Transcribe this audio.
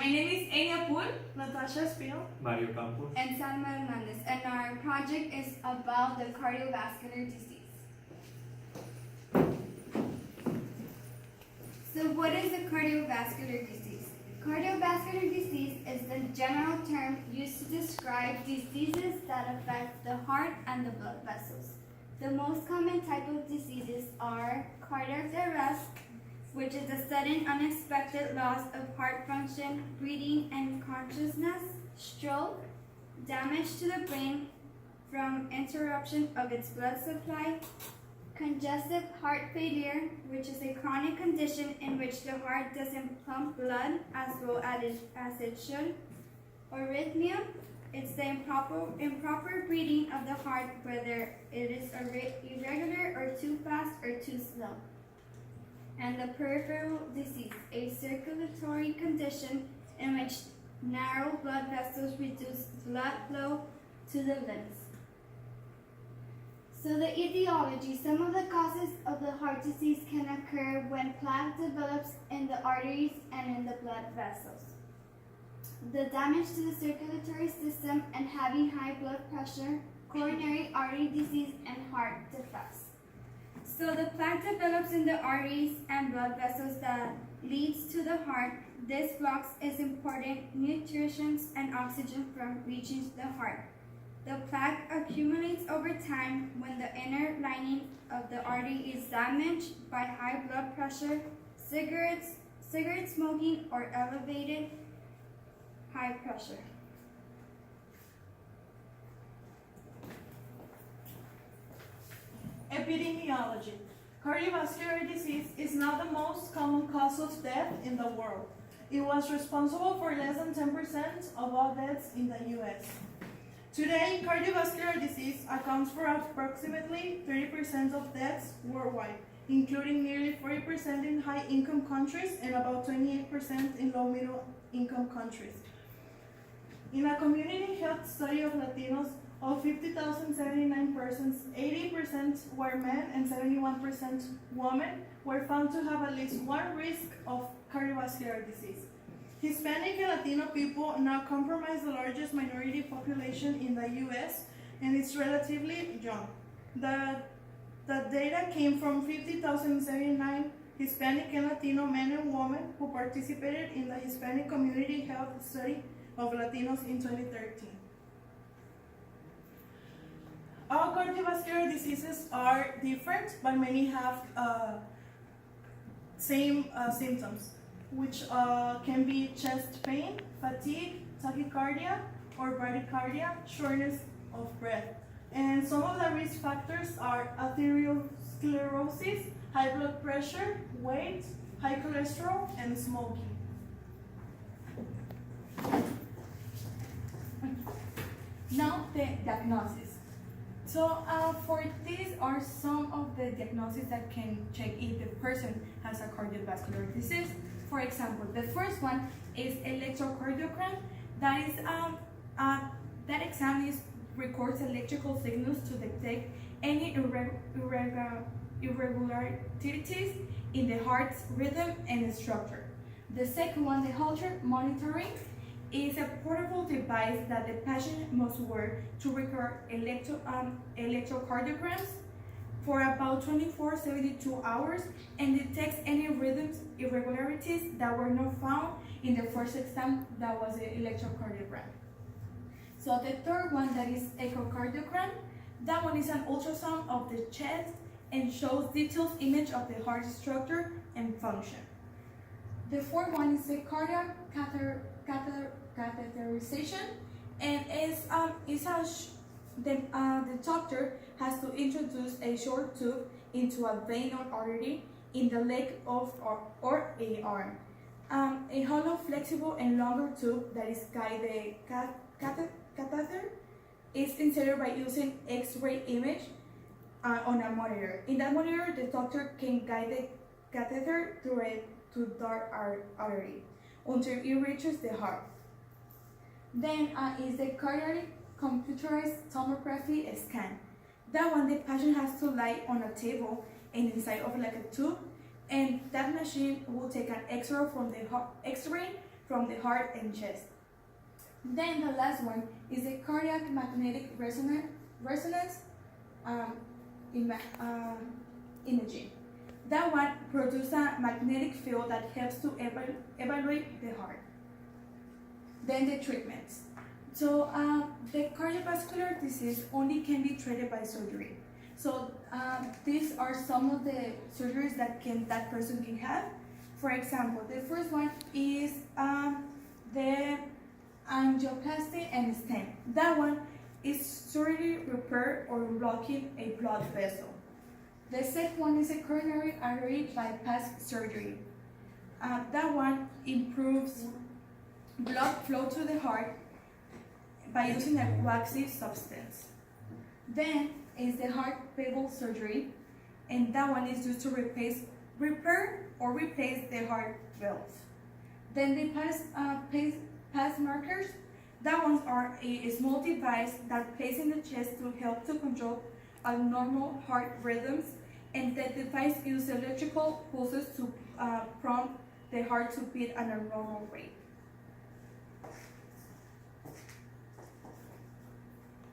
My name is Enya Pool, Natasha Spiel, Mario Campos. and Salma Hernandez, and our project is about the cardiovascular disease. So what is the cardiovascular disease? Cardiovascular disease is the general term used to describe diseases that affect the heart and the blood vessels. The most common type of diseases are cardiac arrest, which is the sudden unexpected loss of heart function, breathing, and consciousness; stroke, damage to the brain from interruption of its blood supply; congestive heart failure, which is a chronic condition in which the heart doesn't pump blood as well as it should; arrhythmia, it's the improper beating of the heart, whether it is irregular or too fast or too slow; and the peripheral disease, a circulatory condition in which narrow blood vessels reduce blood flow to the limbs. So the etiology, some of the causes of the heart disease can occur when plaque develops in the arteries and in the blood vessels. The damage to the circulatory system and having high blood pressure, coronary artery disease, and heart defects. So the plaque develops in the arteries and blood vessels that leads to the heart. This blocks is important nutrition and oxygen from reaching the heart. The plaque accumulates over time when the inner lining of the artery is damaged by high blood pressure, cigarette smoking, or elevated high pressure. Epidemiology. Cardiovascular disease is now the most common cause of death in the world. It was responsible for less than 10% of all deaths in the US. Today, cardiovascular disease accounts for approximately 30% of deaths worldwide, including nearly 40% in high-income countries and about 28% in low-middle-income countries. In a community health study of Latinos, of 50,079 persons, 80% were men and 71% women were found to have at least one risk of cardiovascular disease. Hispanic and Latino people now comprise the largest minority population in the US, and it's relatively young. The data came from 50,079 Hispanic and Latino men and women who participated in the Hispanic Community Health Study of Latinos in 2013. All cardiovascular diseases are different, but many have same symptoms, which can be chest pain, fatigue, tachycardia, or bradycardia, shortness of breath. And some of the risk factors are atherosclerosis, high blood pressure, weight, high cholesterol, and smoking. now the diagnosis. So for these are some of the diagnoses that can check if the person has a cardiovascular disease. For example, the first one is electrocardiogram. That is that exam records electrical signals to detect any irregularities in the heart's rhythm and structure. The second one, the Holter monitoring, is a portable device that the patient must wear to record electrocardiograms for about 72 hours and detects any rhythms irregularities that were not found in the first exam, that was the electrocardiogram. So the third one, that is echocardiogram. That one is an ultrasound of the chest and shows detailed image of the heart structure and function. The fourth one is the cardiac catheterization, and the doctor has to introduce a short tube into a vein or artery in the leg or a arm. A hollow, flexible, and longer tube that is guided catheter is inserted by using X-ray image on a monitor. In that monitor, the doctor can guide the catheter through a dark artery until it reaches the heart. Then is the cardiac computerized tomography scan. That one, the patient has to lie on a table and inside of like a tube, and that machine will take an X-ray from the from the heart and chest. Then the last one is the cardiac magnetic resonance imaging. That one produces a magnetic field that helps to evaluate the heart. Then the treatments. So the cardiovascular disease only can be treated by surgery. So these are some of the surgeries that person can have. For example, the first one is the angioplasty and stent. That one is surgery repair or blocking a blood vessel. The second one is a coronary artery bypass surgery. That one improves blood flow to the heart by using a waxy substance. Then is the heart valve surgery, and that one is used to repair or replace the heart valves. Then the pacemakers, that ones are a small device that places in the chest to help to control abnormal heart rhythms, and the device uses electrical pulses to prompt the heart to beat at a normal rate.